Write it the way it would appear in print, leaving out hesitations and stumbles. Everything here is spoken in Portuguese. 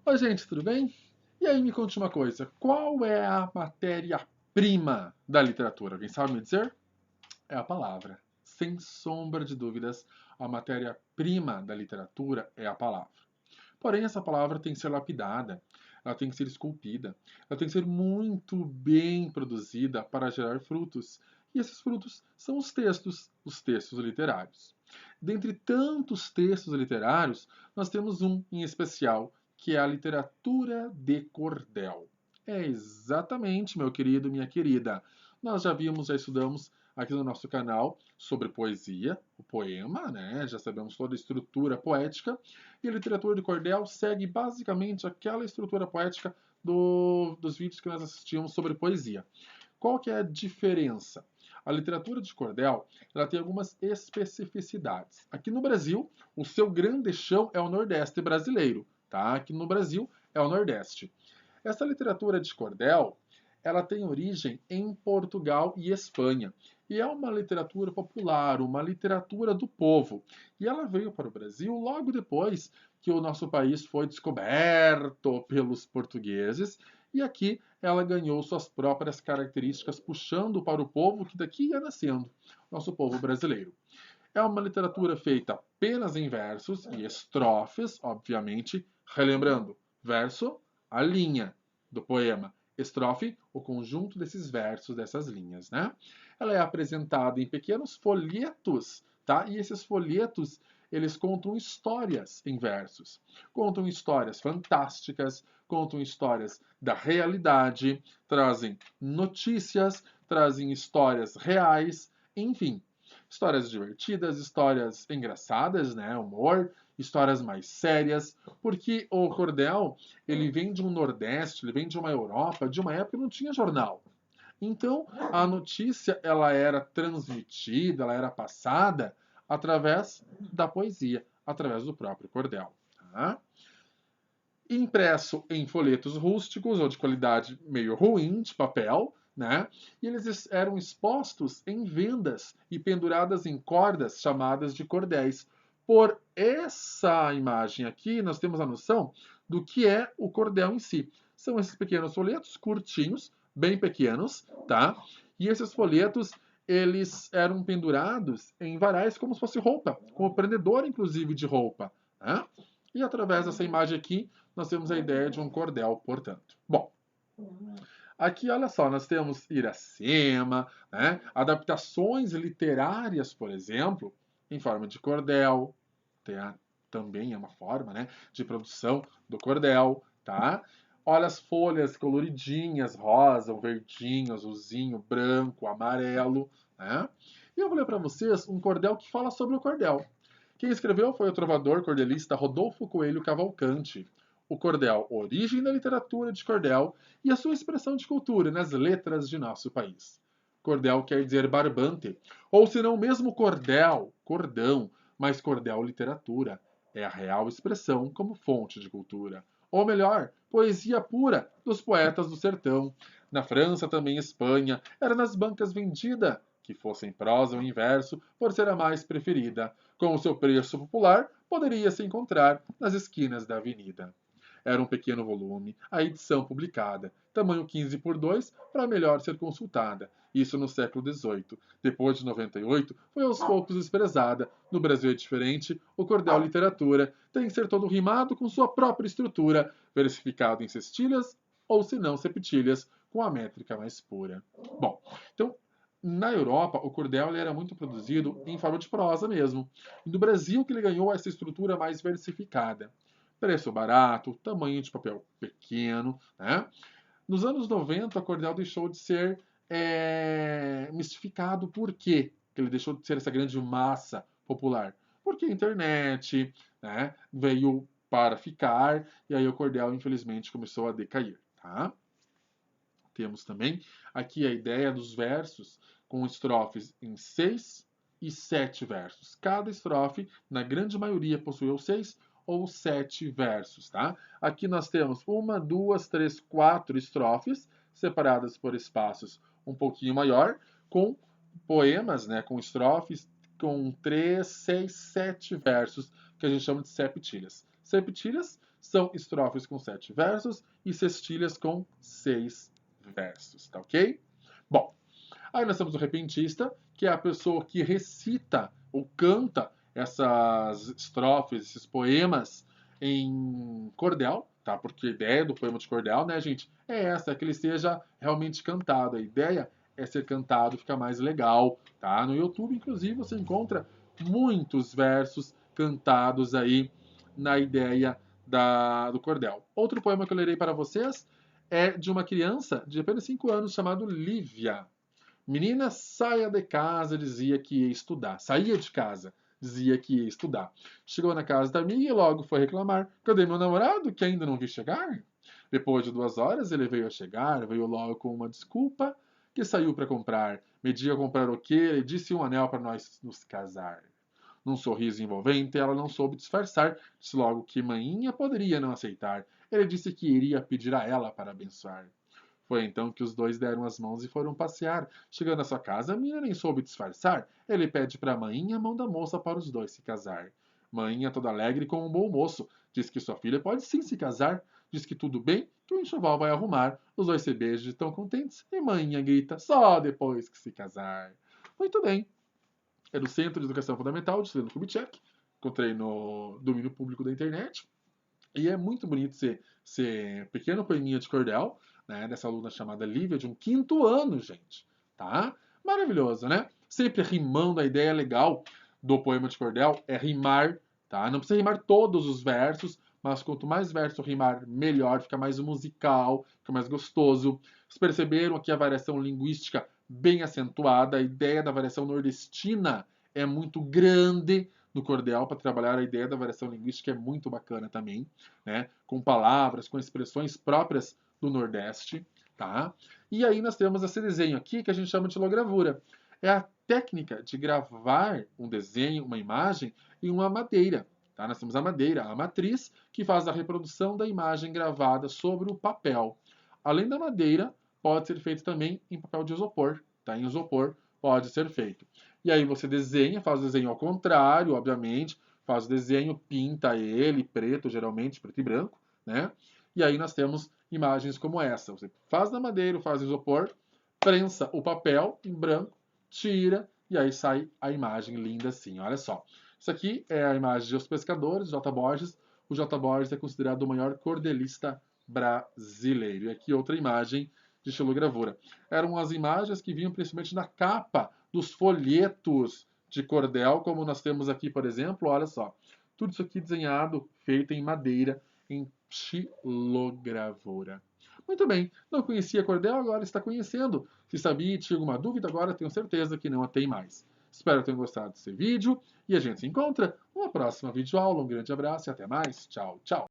Oi, gente, tudo bem? E aí, me conte uma coisa: qual é a matéria-prima da literatura? Alguém sabe me dizer? É a palavra. Sem sombra de dúvidas, a matéria-prima da literatura é a palavra. Porém, essa palavra tem que ser lapidada, ela tem que ser esculpida, ela tem que ser muito bem produzida para gerar frutos. E esses frutos são os textos literários. Dentre tantos textos literários, nós temos um em especial, que é a literatura de cordel. É exatamente, meu querido, minha querida. Nós já vimos, já estudamos aqui no nosso canal sobre poesia, o poema, né? Já sabemos toda a estrutura poética. E a literatura de cordel segue basicamente aquela estrutura poética dos vídeos que nós assistimos sobre poesia. Qual que é a diferença? A literatura de cordel ela tem algumas especificidades. Aqui no Brasil, o seu grande chão é o Nordeste brasileiro. Tá? Aqui no Brasil é o Nordeste. Essa literatura de cordel, ela tem origem em Portugal e Espanha. E é uma literatura popular, uma literatura do povo. E ela veio para o Brasil logo depois que o nosso país foi descoberto pelos portugueses. E aqui ela ganhou suas próprias características, puxando para o povo que daqui ia nascendo, nosso povo brasileiro. É uma literatura feita apenas em versos e estrofes, obviamente, relembrando, verso, a linha do poema, estrofe, o conjunto desses versos, dessas linhas, né? Ela é apresentada em pequenos folhetos, tá? E esses folhetos, eles contam histórias em versos. Contam histórias fantásticas, contam histórias da realidade, trazem notícias, trazem histórias reais, enfim, histórias divertidas, histórias engraçadas, né, humor, histórias mais sérias, porque o cordel, ele vem de um Nordeste, ele vem de uma Europa, de uma época que não tinha jornal. Então, a notícia ela era transmitida, ela era passada através da poesia, através do próprio cordel. Tá? Impresso em folhetos rústicos ou de qualidade meio ruim de papel, né? E eles eram expostos em vendas e penduradas em cordas chamadas de cordéis. Por essa imagem aqui, nós temos a noção do que é o cordel em si. São esses pequenos folhetos curtinhos, bem pequenos, tá? E esses folhetos eles eram pendurados em varais como se fosse roupa, como prendedor inclusive de roupa, né? E através dessa imagem aqui, nós temos a ideia de um cordel, portanto. Bom, aqui, olha só, nós temos Iracema, né? Adaptações literárias, por exemplo, em forma de cordel, também é uma forma, né, de produção do cordel, tá? Olha as folhas coloridinhas, rosa, o verdinho, azulzinho, branco, amarelo, né? E eu vou ler para vocês um cordel que fala sobre o cordel. Quem escreveu foi o trovador cordelista Rodolfo Coelho Cavalcante. O cordel, origem da literatura de cordel e a sua expressão de cultura nas letras de nosso país. Cordel quer dizer barbante, ou se não mesmo cordel, cordão, mas cordel literatura. É a real expressão como fonte de cultura. Ou melhor, poesia pura dos poetas do sertão. Na França, também Espanha, era nas bancas vendida, que fosse em prosa ou em verso, por ser a mais preferida. Com o seu preço popular, poderia se encontrar nas esquinas da avenida. Era um pequeno volume, a edição publicada, tamanho 15 por 2, para melhor ser consultada. Isso no século XVIII. Depois de 98, foi aos poucos desprezada. No Brasil é diferente, o cordel literatura tem que ser todo rimado com sua própria estrutura, versificado em cestilhas ou, se não, septilhas, com a métrica mais pura. Bom, então, na Europa, o cordel ele era muito produzido em forma de prosa mesmo. E no Brasil que ele ganhou essa estrutura mais versificada. Preço barato, tamanho de papel pequeno. Né? Nos anos 90, o cordel deixou de ser mistificado. Por quê? Porque ele deixou de ser essa grande massa popular. Porque a internet, né, veio para ficar e aí o cordel, infelizmente, começou a decair. Tá? Temos também aqui a ideia dos versos com estrofes em 6 e 7 versos. Cada estrofe, na grande maioria, possuiu 6 ou 7 versos. Tá? Aqui nós temos 1, 2, 3, 4 estrofes, separadas por espaços um pouquinho maior, com poemas, né, com estrofes com 3, 6, 7 versos, que a gente chama de septilhas. Septilhas são estrofes com 7 versos e cestilhas com 6 versos, tá ok? Bom, aí nós temos o repentista, que é a pessoa que recita ou canta essas estrofes, esses poemas em cordel, tá? Porque a ideia do poema de cordel, né, gente, é essa, é que ele seja realmente cantado. A ideia é ser cantado, fica mais legal, tá? No YouTube, inclusive, você encontra muitos versos cantados aí na ideia do cordel. Outro poema que eu lerei para vocês é de uma criança de apenas 5 anos chamado Lívia. Menina, saia de casa, dizia que ia estudar. Saía de casa, dizia que ia estudar. Chegou na casa da amiga e logo foi reclamar. Cadê meu namorado, que ainda não vi chegar? Depois de 2 horas, ele veio a chegar, veio logo com uma desculpa, que saiu para comprar. Media comprar o quê? E disse um anel para nós nos casar. Num sorriso envolvente, ela não soube disfarçar. Disse logo que manhinha poderia não aceitar. Ele disse que iria pedir a ela para abençoar. Foi então que os dois deram as mãos e foram passear. Chegando à sua casa, a menina nem soube disfarçar. Ele pede para a maninha a mão da moça para os dois se casar. Maninha, toda alegre com um bom moço, diz que sua filha pode sim se casar. Diz que tudo bem, que o enxoval vai arrumar. Os dois se beijam e tão contentes. E maninha grita, só depois que se casar. Muito bem. É do Centro de Educação Fundamental de Juscelino Kubitschek. Encontrei no domínio público da internet. E é muito bonito ser pequeno poeminha de cordel, né, dessa aluna chamada Lívia, de um 5º ano, gente. Tá? Maravilhoso, né? Sempre rimando. A ideia legal do poema de cordel é rimar, tá? Não precisa rimar todos os versos, mas quanto mais verso rimar, melhor, fica mais musical, fica mais gostoso. Vocês perceberam aqui a variação linguística bem acentuada, a ideia da variação nordestina é muito grande no cordel para trabalhar a ideia da variação linguística, é muito bacana também, né? Com palavras, com expressões próprias do Nordeste, tá? E aí nós temos esse desenho aqui que a gente chama de xilogravura. É a técnica de gravar um desenho, uma imagem, em uma madeira. Tá? Nós temos a madeira, a matriz, que faz a reprodução da imagem gravada sobre o papel. Além da madeira, pode ser feito também em papel de isopor. Tá? Em isopor pode ser feito. E aí você desenha, faz o desenho ao contrário, obviamente, faz o desenho, pinta ele, preto, geralmente, preto e branco, né? E aí nós temos imagens como essa. Você faz na madeira, faz isopor, prensa o papel em branco, tira, e aí sai a imagem linda assim. Olha só. Isso aqui é a imagem de Os Pescadores, J. Borges. O J. Borges é considerado o maior cordelista brasileiro. E aqui outra imagem de xilogravura. Eram as imagens que vinham principalmente na capa dos folhetos de cordel, como nós temos aqui, por exemplo, olha só. Tudo isso aqui desenhado, feito em madeira, em xilogravura. Muito bem, não conhecia cordel, agora está conhecendo. Se sabia e tinha alguma dúvida, agora tenho certeza que não a tem mais. Espero que tenham gostado desse vídeo e a gente se encontra numa próxima videoaula. Um grande abraço e até mais. Tchau, tchau.